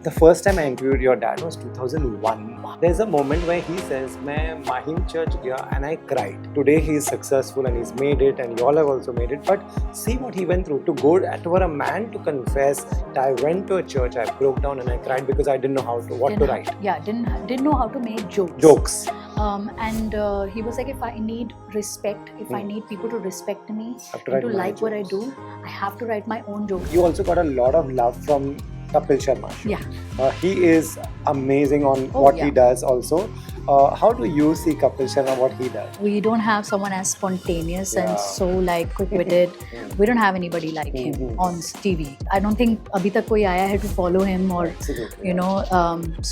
The first time I interviewed your dad was 2001. There's a moment where he says, "मैं Mahim church gaya and I cried." Today he is successful and he's made it, and you all have also made it. But see what he went through to go for a man to confess that I went to a church, I broke down and I cried because I didn't know what to write. Didn't know how to make jokes. And he was like, if I need respect, if I need people to respect me and to like what I do, I have to write my own jokes. You also got a lot of love from Kapil Sharma show. Yeah. He is amazing on what he does also. How do you see Kapil Sharma, what he does? We don't have someone as spontaneous and so like quick-witted. We don't have anybody like him on TV. I don't think abhi tak koi aaya hai to follow him or you know.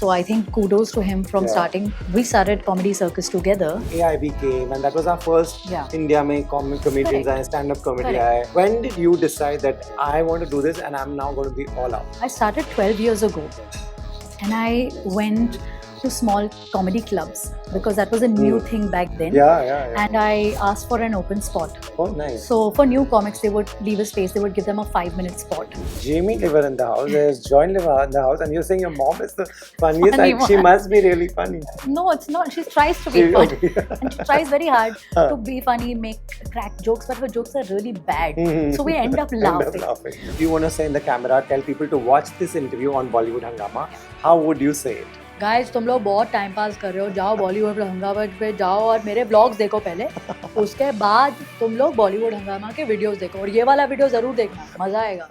So I think kudos to him from starting. We started Comedy Circus together. AIB came and that was our first India mein comedians and stand-up comedy. When did you decide that I want to do this and I'm now going to be all out? I started 12 years ago and I went to small comedy clubs because that was a new thing back then. And I asked for an open spot. Oh, nice. So for new comics, they would leave a space. They would give them a 5-minute spot. Jamie Liver in the house. There's Join Liver in the house, and you're saying your mom is the funniest. Like, she must be really funny. No, it's not. She tries to be funny, and she tries very hard to be funny, crack jokes, but her jokes are really bad. So we end up laughing. If you want to say in the camera, tell people to watch this interview on Bollywood Hungama, how would you say it? Guys तुम लोग बहुत time pass कर रहे हो, जाओ बॉलीवुड हंगामा पे जाओ और मेरे व्लॉग्स देखो पहले, उसके बाद तुम लोग बॉलीवुड हंगामा के वीडियोस देखो और ये वाला वीडियो जरूर देखना, मजा आएगा.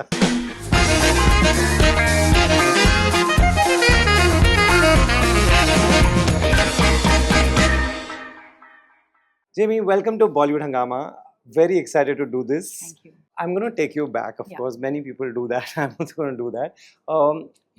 Jamie, welcome to Bollywood Hungama. Very excited to do this. Thank you. I'm going to take you back, of course. Many people do that. I'm also going to do that.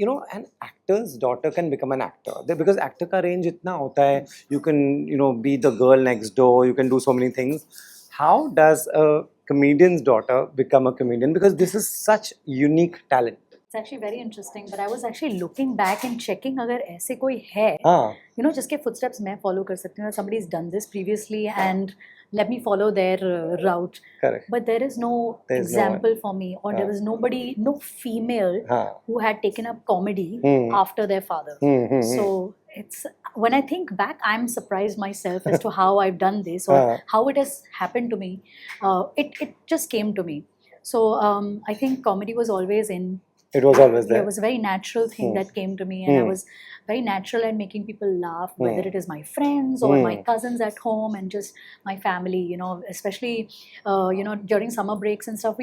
You know, an actor's daughter can become an actor because actor ka range itna hota hai. You can, be the girl next door. You can do so many things. How does a comedian's daughter become a comedian? Because this is such unique talent. It's actually very interesting. But I was actually looking back and checking अगर ऐसे कोई है, जिसके footsteps मैं follow कर सकती हूँ. Somebody's done this previously and let me follow their route. Correct. But there is no example for me, or there was nobody, no female who had taken up comedy after their father. So it's, when I think back, I'm surprised myself as to how I've done this or how it has happened to me. It just came to me. So I think comedy was always in. It was always there. It was a very natural thing that came to me, and I was very natural at making people laugh, whether it is my friends or my cousins at home and just my family, especially, during summer breaks and stuff.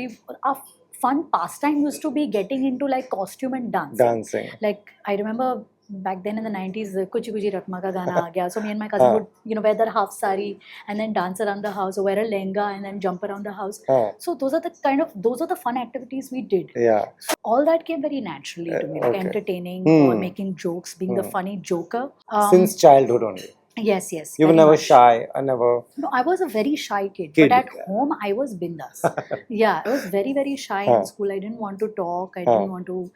Our fun pastime used to be getting into like costume and dancing. Like, I remember back then in the 90s, Kuchi Kuchi Rakma ka gana aa gaya. So me and my cousin would, wear that half sari and then dance around the house, or wear a lehenga and then jump around the house. So those are the fun activities we did. Yeah. All that came very naturally to me, like entertaining or making jokes, being the funny joker. Since childhood only. Yes. You were never shy, I never... No, I was a very shy kid. But at home, I was bindas. I was very, very shy in school. I didn't want to talk. I didn't want to,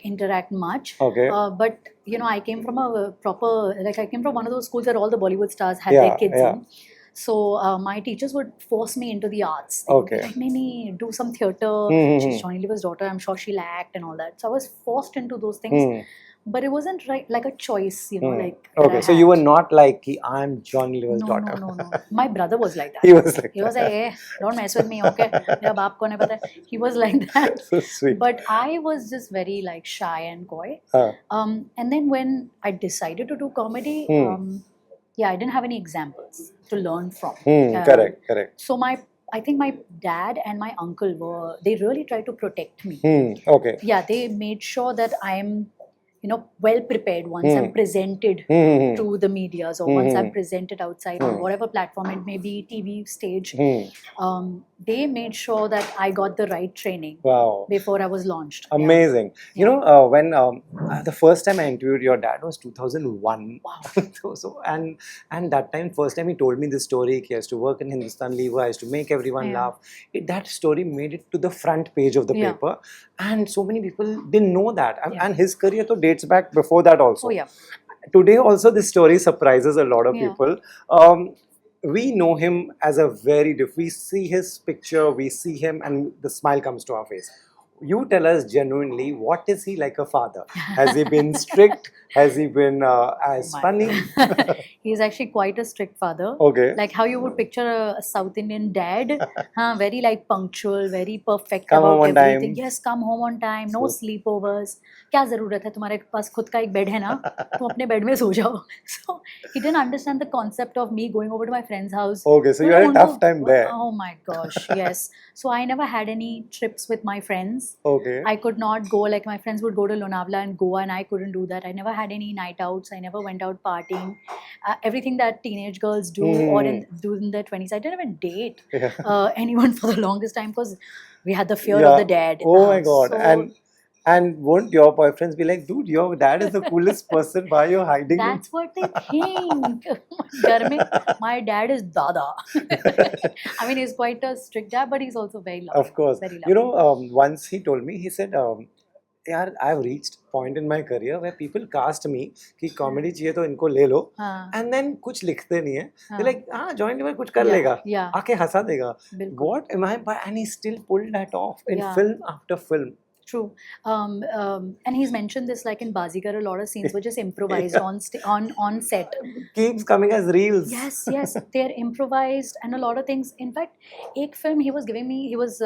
interact much. Okay. But, I came from a proper... I came from one of those schools where all the Bollywood stars had their kids in. So my teachers would force me into the arts. They would be like, "Nee, do some theatre. She's Johnny Liver's daughter. I'm sure she'll act and all that." So I was forced into those things. But it wasn't like a choice, like. Okay, so you were not like, I'm Johnny Liver's daughter. No. My brother was like that. He was like hey, don't mess with me, okay? Mera baap ko nahi pata. He was like that. So sweet. But I was just very like shy and coy. And then when I decided to do comedy, I didn't have any examples to learn from. Correct. So I think my dad and my uncle they really tried to protect me. Okay. Yeah, they made sure that I'm well prepared once I'm presented to the medias, or once I'm presented outside on whatever platform it may be, TV, stage. They made sure that I got the right training before I was launched. Amazing. When the first time I interviewed your dad was 2001. Wow. and that time, first time he told me this story, he has to work in Hindustan Lever, has to make everyone laugh. That story made it to the front page of the paper, and so many people didn't know that. And his career dates back before that also. Today also this story surprises a lot of people. We know him as a very we see his picture, we see him and the smile comes to our face. you tell us genuinely, what is he like a father? Has he been strict? Has he been as funny? He's actually quite a strict father. Okay. Like how you would picture a South Indian dad, very like punctual, very perfect Come home about on everything. time. Yes, come home on time, no sleepovers. क्या जरूरत है तुम्हारे पास खुद का एक bed है ना, तुम अपने बेड में सो जाओ. So he didn't understand the concept of me going over to my friend's house. Okay, so you had a tough time there. Oh my gosh, yes. So I never had any trips with my friends. Okay. I could not go, like my friends would go to Lonavala and Goa and I couldn't do that. I never had any night outs. I never went out partying. Everything that teenage girls do or do in their 20s. I didn't even date anyone for the longest time because we had the fear of the dad. Oh my God. So, and won't your boyfriends be like, dude, your dad is the coolest person. Why are you hiding him? that's what they think. घर में, my dad is Dada. I mean, he's quite a strict dad, but he's also very loving. Of course. Very loving. You know, once he told me, he said, यार I've reached point in my career where people cast me कि comedy चाहिए तो इनको ले लो, and then कुछ लिखते नहीं है. They're like, हाँ joint में कुछ कर लेगा, आके हंसा देगा. What am I? And he still pulled that off in film after film. True. And he's mentioned this, like in Bazigar, a lot of scenes were just improvised on set. Keeps coming as reels. Yes, they're improvised and a lot of things. In fact, एक film he was giving me, he was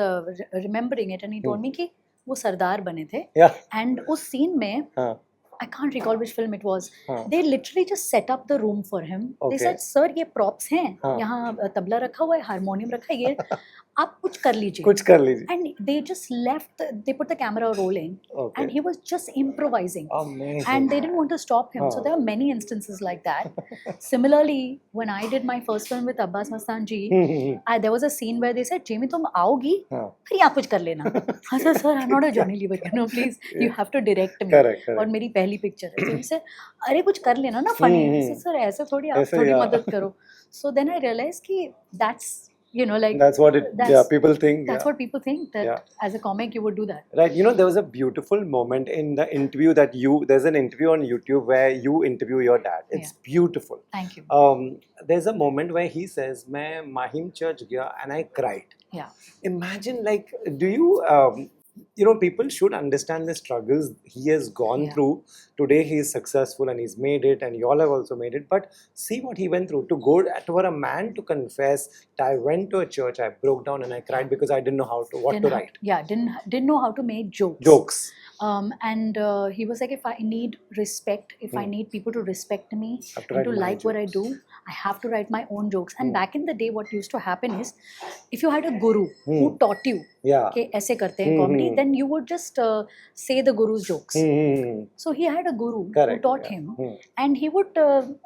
remembering it and he told me कि वो सरदार बने थे. Yeah. And उस scene में I can't recall which film it was. They literally just set up the room for him. They said, "Sir, ये props हैं. यहाँ तबला रखा हुआ है, हारमोनियम रखा है, ये आप कुछ कर लीजिए." And they just left. They put the camera rolling, and he was just improvising. Amazing. And they didn't want to stop him. So there were many instances like that. Similarly, when I did my first film with Abbas Mastan ji, there was a scene where they said, "Jamie, तुम आओगी, फिर यहाँ कुछ कर लेना." I said, "Sir, I'm not a Johnny Lever. No, please, you have to direct me." Correct. और मेरी पहली पिक्चर है. So he said, "अरे कुछ कर लेना ना funny." I said, "Sir, ऐसे थोड़ी, आप थोड़ी मदद करो." So then I realized कि that's, you know, like that's what people think. That's what people think, that as a comic you would do that. Right. You know, there was a beautiful moment in the interview that there's an interview on YouTube where you interview your dad. It's beautiful. Thank you. There's a moment where he says, "मैं Mahim church गया and I cried." Yeah. Imagine, like, do you you know, people should understand the struggles he has gone through. Today he is successful and he's made it, and you all have also made it. But see what he went through. To go for a man to confess, I went to a church, I broke down and I cried because I didn't know what to write. Yeah, didn't know how to make jokes. And he was like, if I need respect, if I need people to respect me and to like what I do, I have to write my own jokes. And back in the day, what used to happen is, if you had a guru who taught you कि ऐसे करते हैं comedy, then you would just say the guru's jokes. So he had a guru who taught him, and he would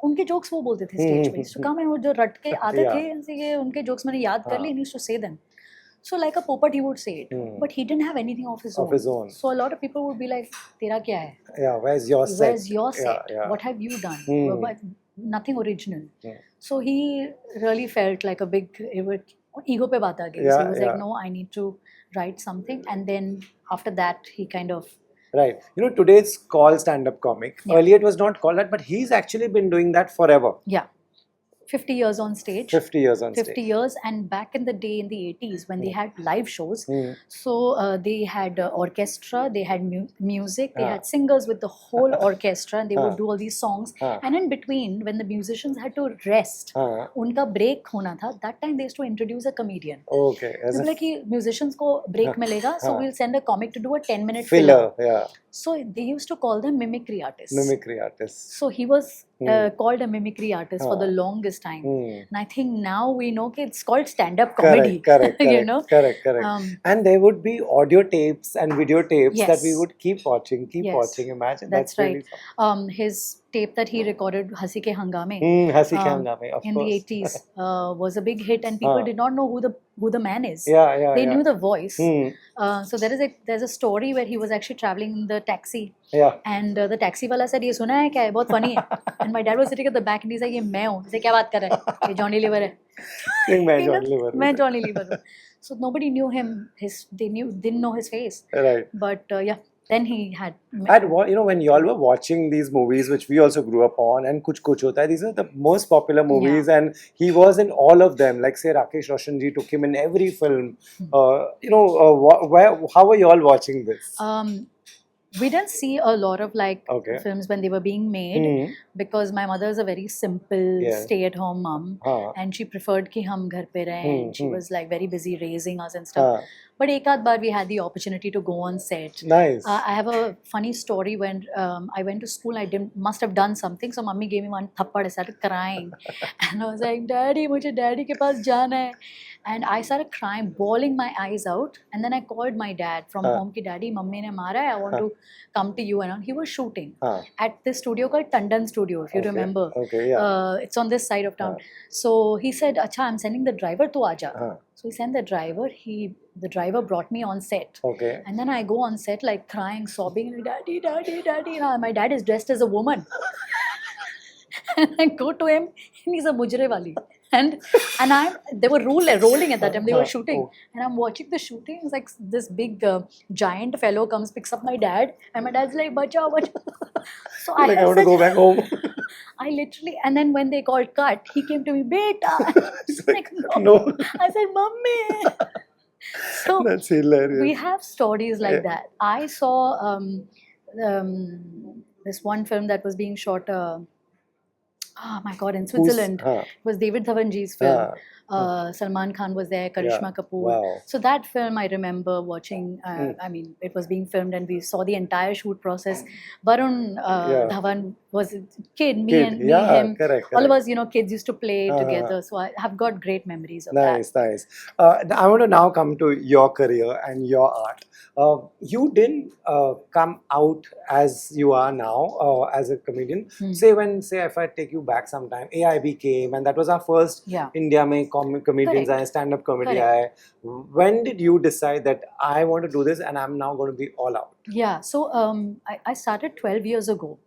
उनके jokes वो बोलते थे stage पे. So काम है वो जो रट के आते थे, ये उनके jokes मैंने याद कर लिए, he used to say them. So like a popat he would say it, but he didn't have anything of his own. So a lot of people would be like, "Tera kya hai? Yeah, where's your set? Where's your set? What have you done?" But nothing original. So he really felt like a big ego pe baat aa gayi. So he was like, "No, I need to write something." And then after that, he kind of. Right. You know, today it's called stand-up comic. Earlier it was not called that, but he's actually been doing that forever. Yeah. 50 years on stage. 50 years on stage. 50 years. And back in the day, in the 80s, when they had live shows, so they had orchestra, they had music, they had singers with the whole orchestra, and they would do all these songs. And in between, when the musicians had to rest, उनका break होना था, that time they used to introduce a comedian. Okay. So like musicians को break मिलेगा, so we'll send a comic to do a 10-minute filler. Yeah. So they used to call them mimicry artists. Mimicry artists. So he was called a mimicry artist for the longest time. And I think now we know that it's called stand-up comedy. Correct. You know? Correct. And there would be audio tapes and videotapes that we would keep watching. Imagine. That's right. Really his tape that he recorded, Hasi Ke Hangame, Hasi Ke Hangame, of in course. the 80s, was a big hit, and people did not know who the man is. They knew the voice. So there's a story where he was actually traveling in the taxi. And the taxi wala said, "ये सुना है क्या है? बहुत funny है." And my dad was sitting at the back and he's like, "ये मैं हूँ." इसे क्या बात कर रहा है? ये Johnny Lever है. मैं Johnny Lever हूँ. So nobody knew him. They didn't know his face. Right. But Then he had. At what, when y'all were watching these movies, which we also grew up on, and Kuch Kuch Hota Hai, these are the most popular movies, and he was in all of them. Like say Rakesh Roshan ji took him in every film. How were y'all watching this? We didn't see a lot of Okay. films when they were being made because my mother is a very simple stay-at-home mom, and she preferred कि हम घर पे रहें, and she was like very busy raising us and stuff. But एक आध बार we had the opportunity to go on set. Nice. I have a funny story when I went to school. I must have done something, so mummy gave me one thappad. I started crying, and I was like, "Daddy, मुझे daddy के पास जाना है." And I started crying, bawling my eyes out. And then I called my dad from home कि daddy, mummy ने मारा है. I want to come to you. And he was shooting at this studio called Tandon Studio, if you remember. Okay, yeah. It's on this side of town. So he said, "Acha, I'm sending the driver to Aja." So he sent the driver. The driver brought me on set. Okay. And then I go on set like crying, sobbing, like, "Daddy, daddy, daddy." And my dad is dressed as a woman. And I go to him, and he's a mujre wali. And they were rolling at that time. They were shooting, and I'm watching the shooting. It's like this big giant fellow comes, picks up my dad, and my dad's like, "Bachao, bachao." So I want to go back home. I literally, and then when they called cut, he came to me, "Beta." Like, no. I said, "Mummy." So that's hilarious. We have stories like that. I saw this one film that was being shot. Oh my God, in Switzerland. It was David Dhawanji's film. Salman Khan was there, Karishma Kapoor. Wow. So that film I remember watching. I mean, it was being filmed and we saw the entire shoot process. Varun Dhawan was a kid, me, him. Correct. All of us, kids used to play together. So I have got great memories of that. Nice. I want to now come to your career and your art. You didn't come out as you are now as a comedian. Say if I take you back sometime, AIB came and that was our first India mein comedians and stand-up comedy. When did you decide that I want to do this and I'm now going to be all out? Yeah, so I started 12 years ago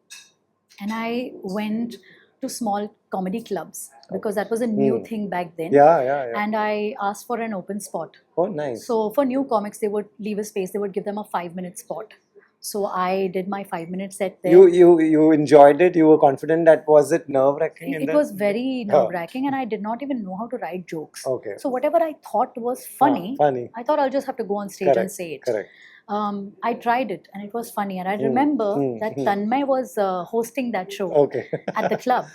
and I went to small comedy clubs because that was a new thing back then. Yeah. And I asked for an open spot. Oh, nice. So for new comics, they would leave a space. They would give them a 5-minute spot. So I did my 5-minute set there. You enjoyed it? You were confident? That was it nerve-wracking? It was very nerve-wracking and I did not even know how to write jokes. Okay. So whatever I thought was funny, I thought I'll just have to go on stage and say it. Correct. I tried it and it was funny. And I remember that Tanmay was hosting that show at the club.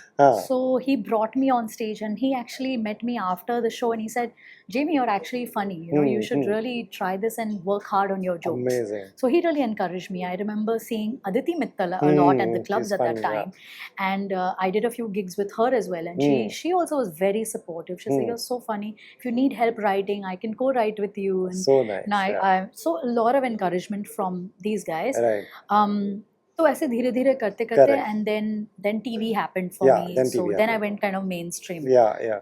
So he brought me on stage and he actually met me after the show and he said, "Jamie, you're actually funny. You should really try this and work hard on your jokes." Amazing. So he really encouraged me. I remember seeing Aditi Mittal a lot at the clubs at that time. And I did a few gigs with her as well. And she also was very supportive. She said, "You're so funny. If you need help writing, I can co-write with you." And so nice. So a lot of encouragement from these guys. Right. So ऐसे धीरे-धीरे करते and then TV happened for me. So then I went kind of mainstream. Yeah.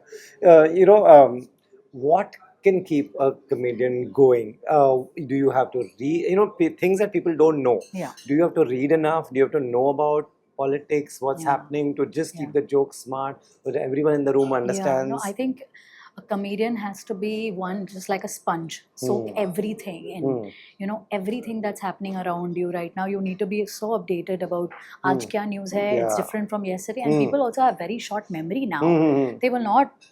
What can keep a comedian going? Do you have to read, things that people don't know? Yeah. Do you have to read enough? Do you have to know about politics, what's happening to just keep the jokes smart so that everyone in the room understands? I think a comedian has to be one just like a sponge, soak everything in. Everything that's happening around you right now, you need to be so updated about aaj kya news hai, it's different from yesterday. And people also have very short memory now. They will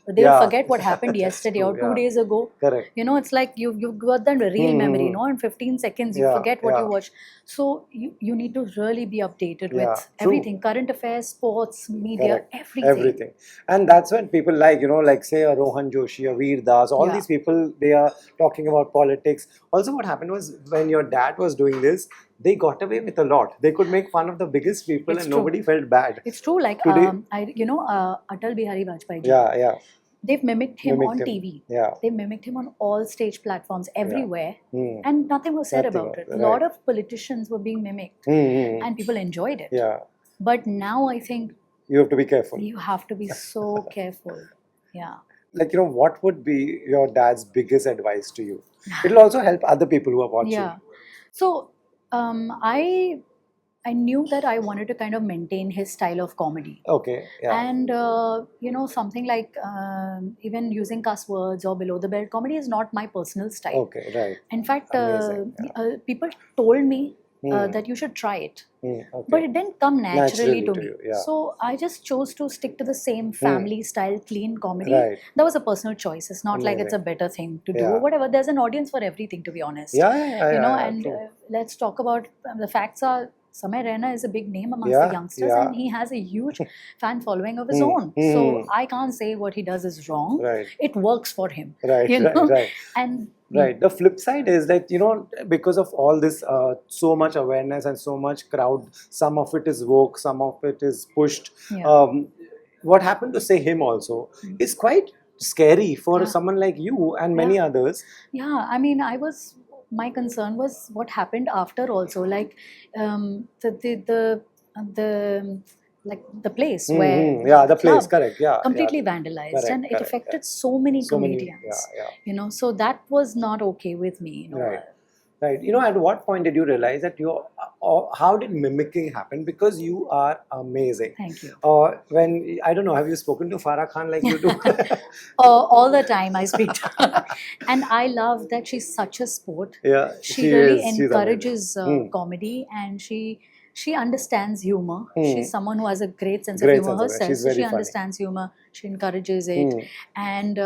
forget what happened yesterday or 2 days ago. Correct. It's like you've got that real memory, in 15 seconds you forget what you watched. So you need to really be updated with everything, current affairs, sports, media, everything. And that's when people like say a Rohan Joshi, a Veer Das, all these people, they are talking about politics. Also what happened was when your dad was doing this, they got away with a lot. They could make fun of the biggest people and nobody felt bad. It's true. Like, Atal Bihari Vajpayee ji. Yeah. They've mimicked him on TV. Yeah. They mimicked him on all stage platforms everywhere. And nothing was said about it. A lot of politicians were being mimicked and people enjoyed it. Yeah. But now I think you have to be careful. You have to be so careful. Yeah. Like, what would be your dad's biggest advice to you? It'll also help other people who are watching. Yeah. So, I knew that I wanted to kind of maintain his style of comedy. Okay. Yeah. And, something like even using cuss words or below the belt comedy is not my personal style. Okay, right. In fact, people told me that you should try it. Okay. But it didn't come naturally to me. you, yeah. So I just chose to stick to the same family style, clean comedy. Right. That was a personal choice. It's not like it's a Amazing. better thing to do. Yeah. Whatever. There's an audience for everything, to be honest. Yeah, You know, yeah, and true. let's talk about the facts are Samay Raina is a big name amongst Yeah, the youngsters, yeah. and he has a huge fan following of his own. So I can't say what he does is wrong. Right. It works for him. Right, You know? right. And Right. The flip side is that, you know, because of all this so much awareness and so much crowd, some of it is woke, some of it is pushed. Yeah. What happened to say him also is quite scary for Yeah. someone like you and many others. Yeah, I mean, my concern was what happened after also, like the like the place where Yeah, the place, club correct. Yeah. completely yeah. vandalized, Correct, and it correct, affected so many So many, comedians. yeah. You know, so that was not okay with me. You know, Right. Right. You know, at what point did you realize that how did mimicking happen? Because you are amazing. Thank you. When, I don't know, have you spoken to Farah Khan like you do? All the time I speak to her, and I love that she's such a sport. Yeah. She really is. She's encourages amazing. comedy, and she understands humor. Hmm. She's someone who has a great sense Great of humor sense of it. herself. She's So very she funny. understands humor. She encourages it, and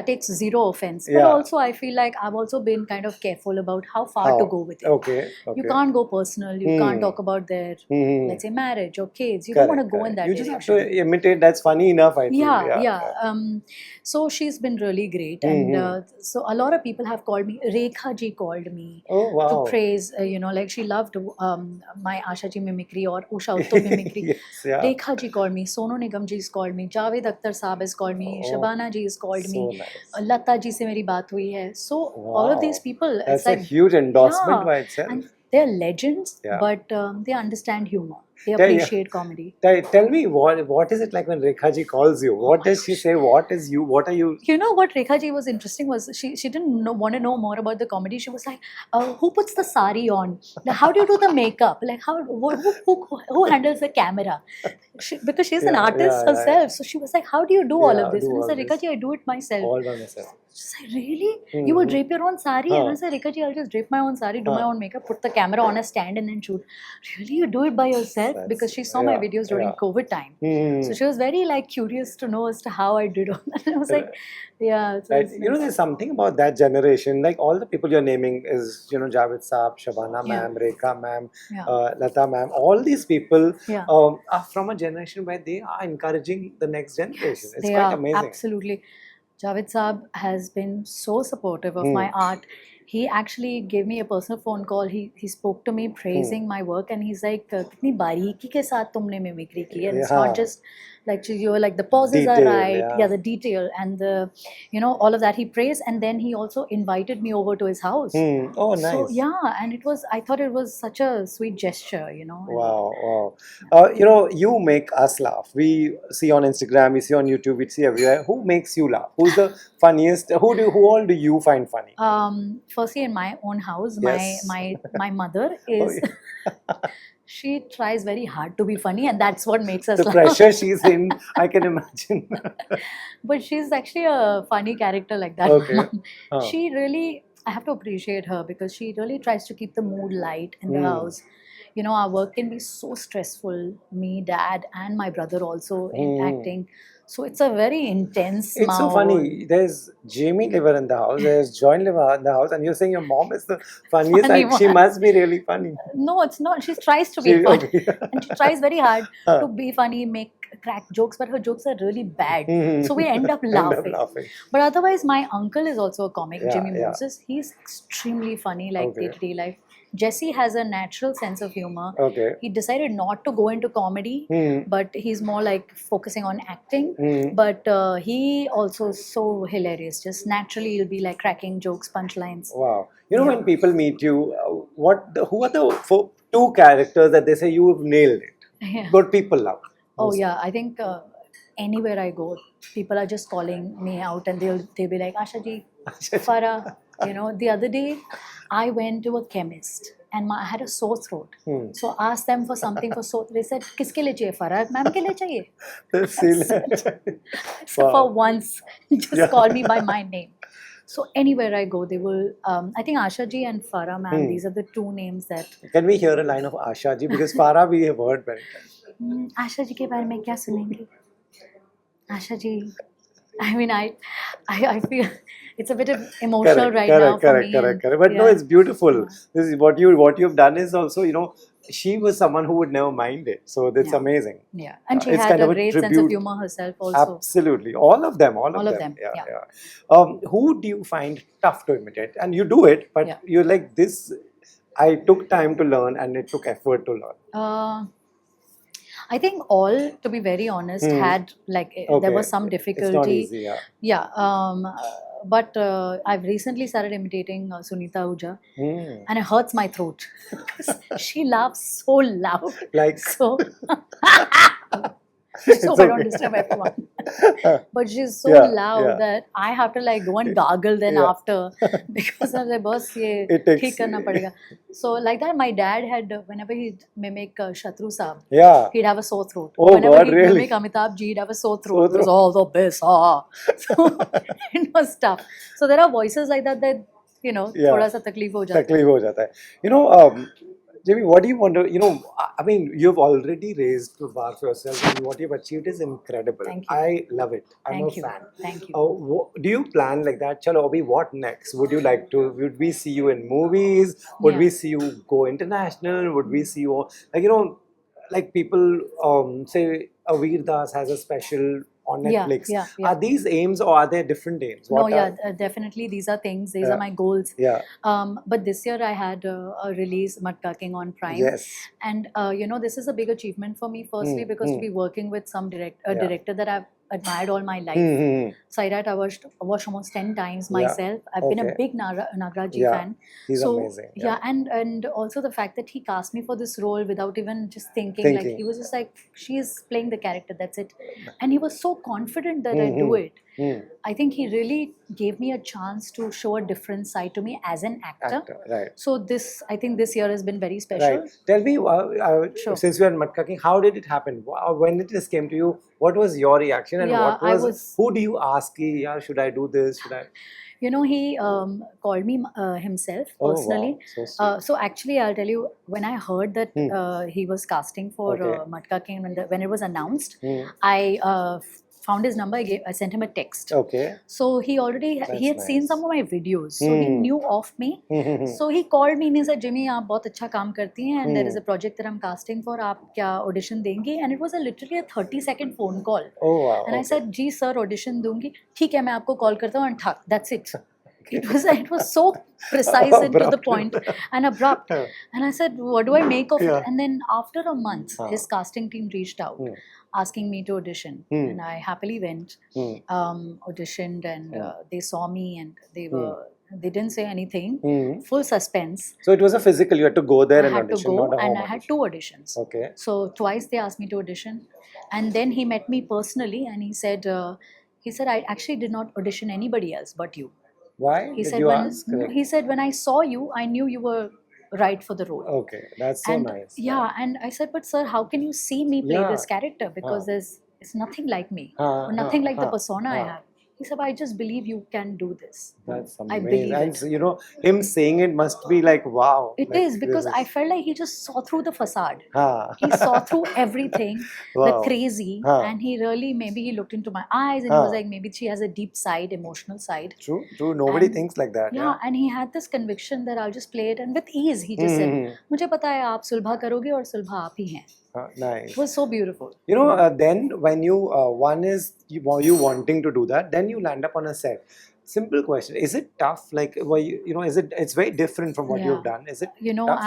takes zero offense. But Yeah. also, I feel like I've also been kind of careful about how far to go with it. Okay. You can't go personal. You can't talk about their, let's say, marriage or kids. You don't want to go in that You direction. just have to imitate. That's funny enough, I feel. Yeah. So she's been really great, and so a lot of people have called me. Rekhaji called me Oh, wow. to praise. Like she loved my Asha ji mimicry or Usha Uttam mimicry. Yes, yeah. Rekhaji called me. Sonu Nigam ji has called me. Javed Akhtar Saab has called me. Oh, Shabana ji has called me. So nice. Lata ji se meri baat hui hai. So all of these people, That's it's like a huge endorsement yeah, by itself. and they're legends, Yeah. but they understand humor. They Yeah. appreciate comedy. Tell me, what is it like when Rekhaji calls you? What does she say? What is you? What are you? You know what Rekhaji was interesting was she didn't want to know more about the comedy. She was like, who puts the sari on? Like, how do you do the makeup? Like who handles the camera? Because she's an artist herself, so she was like, how do you do all of this? And I said, Rekhaji, I do it myself. All by myself. She said, really? You will drape your own sari? And I said, Rekhaji, I'll just drape my own sari, do my own makeup, put the camera on a stand and then shoot. Really? You do it by yourself? Because she saw my videos during COVID time. So she was very like curious to know as to how I did all that. And I was like, yeah. So Right. You know, there's something about that generation. Like all the people you're naming is, you know, Javed Saab, Shabana ma'am, Rekha ma'am, Lata ma'am. All these people are from a generation where they are encouraging the next generation. It's quite amazing. Absolutely. Javed Saab has been so supportive of my art. He actually gave me a personal phone call. He spoke to me praising my work, and he's like, "कितनी बारीकी के साथ तुमने mimicry की." And it's not just like you're like the pauses are right, the detail and the all of that. He praised, and then he also invited me over to his house. Oh, nice. So and I thought it was such a sweet gesture, Wow. You make us laugh. We see on Instagram, we see on YouTube, we see everywhere. Who makes you laugh? Who's the funniest? Who all do you find funny? Firstly, in my own house, my mother is. She tries very hard to be funny, and that's what makes us laugh. The pressure she's in, I can imagine. But she's actually a funny character like that. Okay. She really, I have to appreciate her because she really tries to keep the mood light in the house. Our work can be so stressful, me, dad, and my brother also in acting. So it's a very intense It's so funny. There's Jamie Liver in the house, there's Joy Liver in the house, and you're saying your mom is the funniest. She must be really funny. No, it's not. She tries to be funny. And she tries very hard to be funny, make crack jokes, but her jokes are really bad. So we end up laughing. But otherwise, my uncle is also a comic, Jimmy Moses. He's extremely funny, like day-to-day life. Jesse has a natural sense of humor. He decided not to go into comedy, but he's more like focusing on acting. But he also is so hilarious. Just naturally, he'll be like cracking jokes, punchlines. Wow. When people meet you, who are the two characters that they say you've nailed it? But people love. Oh yeah, I think anywhere I go, people are just calling me out, and they'll be like, Asha ji, Farah. The other day, I went to a chemist and I had a sore throat. So I asked them for something for sore throat. They said, "Kiske liye chahiye, Farah? Ma'am ke liye chahiye?" So for once, just call me by my name. So anywhere I go, they will. I think Asha ji and Farah ma'am. Hmm. These are the two names that. Can we hear a line of Asha ji? Because Farah we have heard many times. Asha ji के बारे में क्या सुनेंगे? Asha ji. I mean, I feel it's a bit of emotional right now for me. Correct. But no, it's beautiful. This is what you've done is also, she was someone who would never mind it. So that's amazing. Yeah, and she It's had kind a of a great sense of tribute. humor herself also. Absolutely. All of them. Yeah. Who do you find tough to imitate? And you do it, but you're like this. I took time to learn and it took effort to learn. I think all, to be very honest, had there was some difficulty. It's not easy, But I've recently started imitating Sunita Ahuja, and it hurts my throat because she laughs so loud. Like so. So I don't disturb everyone. But she's so loud that I have to go and gargle then after because of the bus ye theek karna padega. So like that, my dad had, whenever he'd mimic Shatru Saab, he'd have a sore throat. Whenever he'd mimic Amitabh ji, he'd have a sore throat. It was all the best. So it was tough. So there are voices like that thoda sa takleef ho jata hai. Jamie, what do you want to, I mean, you've already raised the bar for yourself and what you've achieved is incredible. Thank you. I love it. I'm a fan. Thank you. Do you plan like that? Chalo, Abhi, what next? Would we see you in movies? Would we see you go international? Would we see you, like people say Aveer Das has a special on Netflix. Are these aims or are there different aims? Definitely these are things. These are my goals. But this year I had a release, Matka on Prime. Yes. And this is a big achievement for me. Firstly, because to be working with some director that I've admired all my life. Sairat I watched almost 10 times myself. I've been a big Nagaraj fan. He's amazing. And also the fact that he cast me for this role without even just thinking. Like he was just like, she is playing the character, that's it. And he was so confident that I do it. I think he really gave me a chance to show a different side to me as an actor. Right. So I think this year has been very special. Right. Tell me, since you are Matka King, how did it happen? When it just came to you, what was your reaction and who do you ask, should I do this? Should I? He called me himself personally. Oh, wow. So actually, I'll tell you, when I heard that he was casting for Matka King, when it was announced, I found his number. I sent him a text. Okay. So he had seen some of my videos. So he knew of me. So he called me and he said, Jimmy, आप बहुत अच्छा काम करती हैं and there is a project that I'm casting for. आप क्या audition देंगी? And it was literally a 30-second phone call. Oh wow. And I said, ji sir, audition दूंगी. ठीक है, मैं आपको call करता हूँ and ठक. That's it. It was so precise and to the point and abrupt. And I said, what do I make of it? And then after a month, his casting team reached out asking me to audition. And I happily went, auditioned, and they saw me and they didn't say anything. Full suspense. So it was a physical, you had to go there and I audition. had to go and I had 2 auditions. Okay. So twice they asked me to audition. And then he met me personally and he said, I actually did not audition anybody else but you. Why? He said, when I saw you, I knew you were right for the role. Okay, that's so nice. Yeah, and I said, but sir, how can you see me play this character? Because it's nothing like me, or nothing like the persona I have. He said, I just believe you can do this. That's amazing. I believe and it. Him saying it must be like, wow. It is, because I felt like he just saw through the facade. He saw through everything, the crazy, and he really, maybe he looked into my eyes and he was like, maybe she has a deep side, emotional side. True. Nobody thinks like that. Yeah, and he had this conviction that I'll just play it, and with ease, he just said, मुझे पता है आप सुलभा करोगे और सुलभा आप ही हैं. Nice. It was so beautiful. Then when you, one is you wanting to do that, then you land up on a set. Simple question. Is it tough? Like, it's very different from what you've done. Is it tough?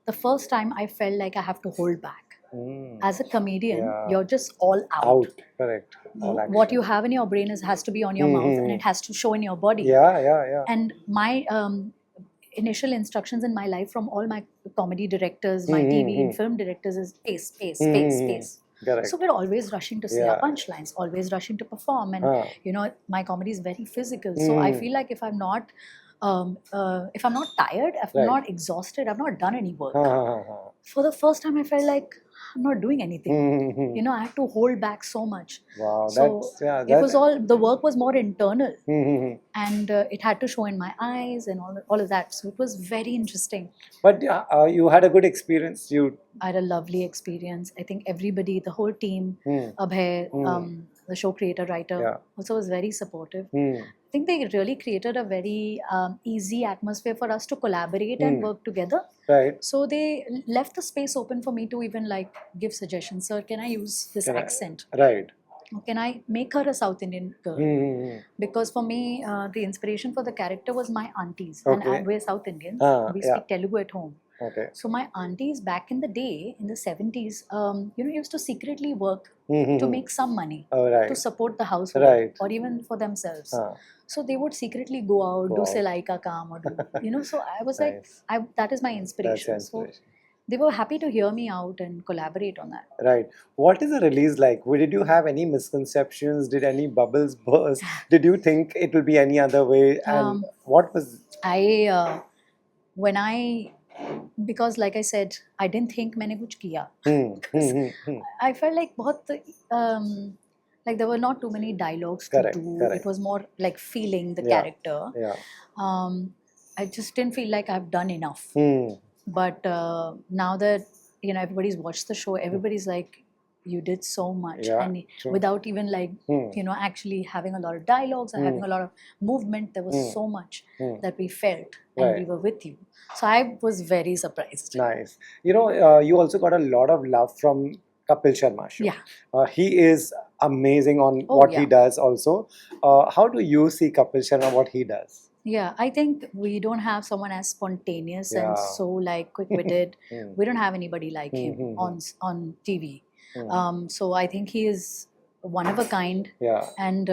The first time I felt like I have to hold back. As a comedian, you're just all out. Correct. What you have in your brain has to be on your mouth and it has to show in your body. Yeah. And my initial instructions in my life from all my comedy directors, my TV and film directors is pace. Correct. So we're always rushing to say our punchlines, always rushing to perform, and my comedy is very physical. So I feel like if I'm not tired, if I'm not exhausted, I've not done any work. For the first time, I felt like, I'm not doing anything. Mm-hmm. You know, I had to hold back so much. Wow, So it was all, the work was more internal, Mm-hmm. and it had to show in my eyes and all of that. So it was very interesting. But you had a good experience. You. I had a lovely experience. I think everybody, the whole team, Mm. Abhay, Mm. the show creator, writer, Yeah. also was very supportive. Mm. I think they really created a very easy atmosphere for us to collaborate and work together. Right. So they left the space open for me to even like give suggestions. Sir, can I use this accent? Right. Or can I make her a South Indian girl? Mm-hmm. Because for me, the inspiration for the character was my aunties. Okay. And we're South Indians. We Yeah. speak Telugu at home. Okay. So my aunties back in the day, in the 70s, used to secretly work Mm-hmm. to make some money Oh, right. to support the household, Right. or even for themselves. Ah. So they would secretly go out, Go do out. selai ka kaam, or do, so I was Nice. like, that is my That's inspiration. inspiration. So they were happy to hear me out and collaborate on that. Right. What is the release like? Did you have any misconceptions? Did any bubbles burst? Did you think it will be any other way? And what was? Because like I said, I didn't think मैंने कुछ किया. Hmm. I felt like like there were not too many dialogues Correct, to do. correct. It was more like feeling the Yeah, character. Yeah. I just didn't feel like I've done enough. Hmm. But now that everybody's watched the show, everybody's like, you did so much, Yeah, and true. without even like actually having a lot of dialogues or having a lot of movement, there was so much that we felt, and we Right. were with you. So I was very surprised. Nice. You also got a lot of love from Kapil Sharma show. Yeah. He is amazing on Oh, what he yeah. does also. How do you see Kapil Sharma, what he does? Yeah, I think we don't have someone as spontaneous and Yeah. so like quick-witted. Hmm. We don't have anybody like him on TV. So I think he is one of a kind, Yeah. and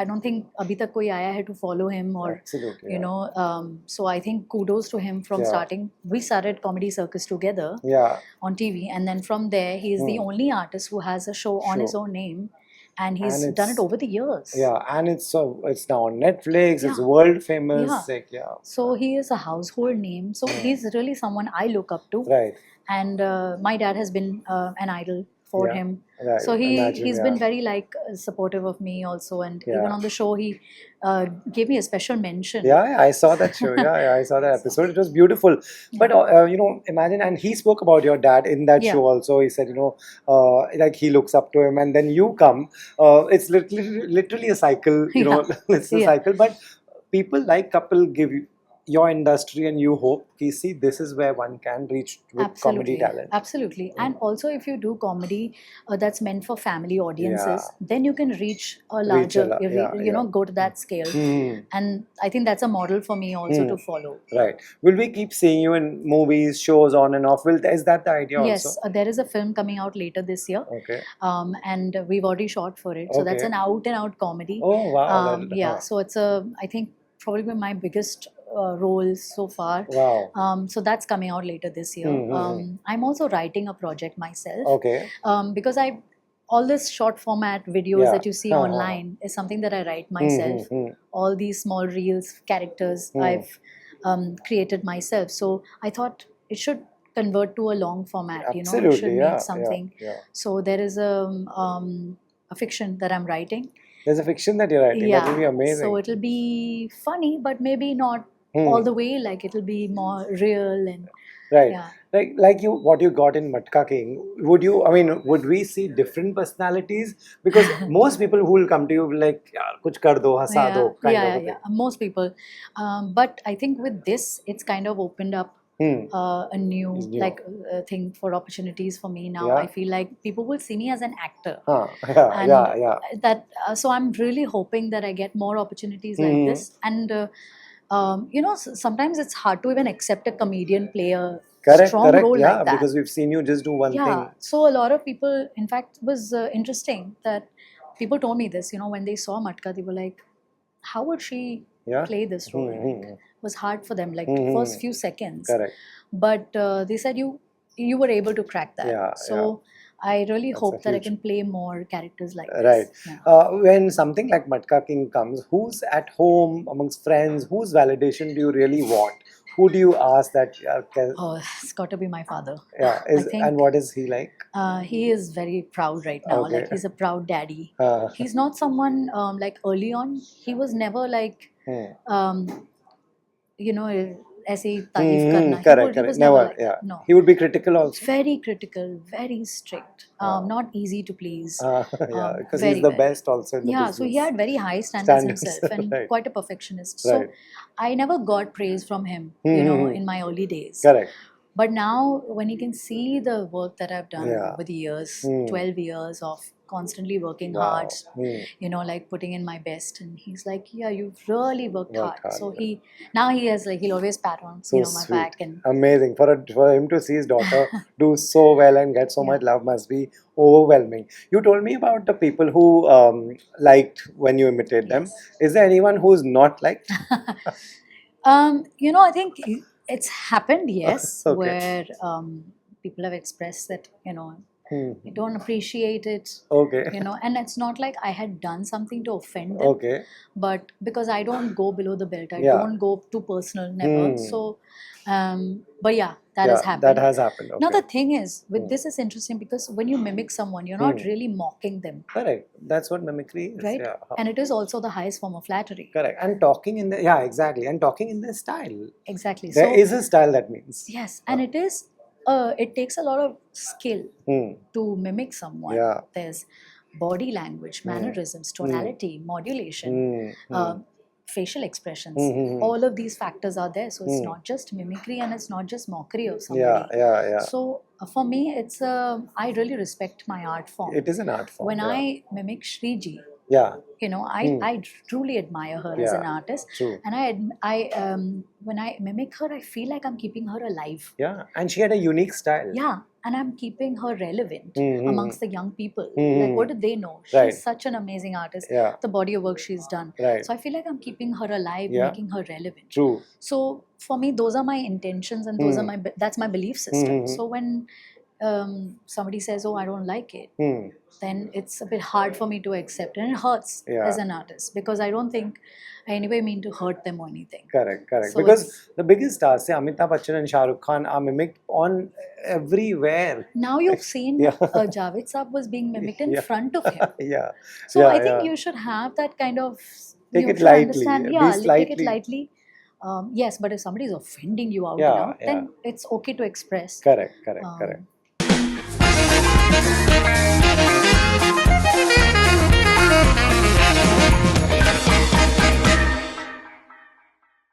I don't think abhi tak koi aaya hai to follow him, or Absolutely. so I think kudos to him from Yeah. starting. We started Comedy Circus together Yeah. on TV, and then from there he is the only artist who has a show on his Sure. own name, and he's And done it's- it over the years. Yeah, and it's now on Netflix. It's Yeah. world famous. Yeah. Like, yeah. So he is a household name. So he's really someone I look up to. Right. And my dad has been an idol for Yeah. him. Right. So Imagine, he's yeah. been very supportive of me also, and Yeah. even on the show he gave me a special mention. Yeah, I saw that show. Yeah, I saw that episode. It was beautiful. But imagine, and he spoke about your dad in that Yeah. show also. He said, like he looks up to him, and then you come. It's literally a cycle. It's a Yeah. cycle. But people like Kapil give your industry, and you hope, see, this is where one can reach with comedy talent. Absolutely. And also, if you do comedy that's meant for family audiences, then you can reach a larger, go to that scale. And I think that's a model for me also to follow. Right. Will we keep seeing you in movies, shows, on and off? Is that the idea Yes, also? there is a film coming out later this year. Okay. And we've already shot for it. So that's Okay. an out-and-out comedy. Oh, wow. Yeah, so it's I think, probably my biggest role so far. Wow. So that's coming out later this year. I'm also writing a project myself. Okay. Because all this short format videos Yeah. that you see online is something that I write myself. All these small reels, characters I've created myself. So I thought it should convert to a long format. Absolutely, It should yeah, make something. yeah. So there is a fiction that I'm writing. There's a fiction that you're writing. That will be amazing. So it'll be funny, but maybe not all the way. Like it'll be more real and Right. yeah. Like what you got in Matka King, would we see different personalities? Because most people who will come to you will like, yaar, kuch kar do, hasa do, kind of a thing. Most people. But I think with this, it's kind of opened up a new thing for opportunities for me now. Yeah. I feel like people will see me as an actor. Yeah, yeah. That so I'm really hoping that I get more opportunities like this. And sometimes it's hard to even accept a comedian play a strong role like that. Because we've seen you just do one thing. So a lot of people, in fact, it was interesting that people told me this. When they saw Matka, they were like, "How would she play this role?" Like, it was hard for them, like the first few seconds. Correct. But they said you were able to crack that. Yeah, so I really hope that I huge- can play more characters like Right. this. Yeah. When something like Matka King comes, who's at home amongst friends? Whose validation do you really want? Who do you ask that? Oh, it's got to be my father. Yeah, think- and what is he like? He is very proud right now. Okay. Like he's a proud daddy. Uh, He's not someone like early on. He was never like um, you know, ऐसे ही तारीफ करना. correct, He was correct. never Never, like yeah. that. No. He would be critical also. Very critical, very strict, not easy to please. Yeah, because very, he's the very. best also in the Yeah, business. so he had very high standards himself and Right. quite a perfectionist. Right. So I never got praise from him, you know, in my early days. Correct. But now, when you can see the work that I've done Yeah. over the years, 12 years of constantly working Wow. hard, you know, like putting in my best, and he's like, "Yeah, you've really worked hard." So now he has like he'll always pat on So you know my sweet. back and Amazing for him to see his daughter do so well and get so much love must be overwhelming. You told me about the people who liked when you imitate them. Is there anyone who's not liked? you know, I think it's happened, yes, Okay. where people have expressed that, you know, they don't appreciate it, Okay. you know, and it's not like I had done something to offend them, Okay. but because I don't go below the belt, I Yeah. don't go too personal, never. So, but yeah, that has happened. That has happened. Okay. Now the thing is, with this is interesting because when you mimic someone, you're not really mocking them, Correct. That's what mimicry is. right? Yeah. And it is also the highest form of flattery. Correct. And talking in the exactly. And talking in their style. Exactly. There is a style that means. Yes, and it is. It takes a lot of skill to mimic someone. Yeah. There's body language, mannerisms, tonality, modulation, facial expressions. All of these factors are there. So it's not just mimicry and it's not just mockery of somebody. Yeah. So for me, it's I really respect my art form. It is an art form. When I mimic Shriji, yeah. you know, I truly admire her as an artist. True. And when I mimic her, I feel like I'm keeping her alive. Yeah, and she had a unique style. Yeah, and I'm keeping her relevant amongst the young people. Like, what do they know? She's such an amazing artist. Yeah. The body of work she's done. Right. So I feel like I'm keeping her alive, making her relevant. True. So for me, those are my intentions, and those are that's my belief system. So when somebody says, "Oh, I don't like it," then it's a bit hard for me to accept, and it hurts as an artist because I don't think I anyway mean to hurt them or anything. Correct. So because the biggest stars, say Amitabh Bachchan and Shah Rukh Khan, are mimicked on everywhere. Now you've seen Javed Saab was being mimicked in front of him. Yeah. So I think you should have that kind of take it should lightly. take it lightly. Yes, but if somebody is offending you out and out, then it's okay to express. Correct.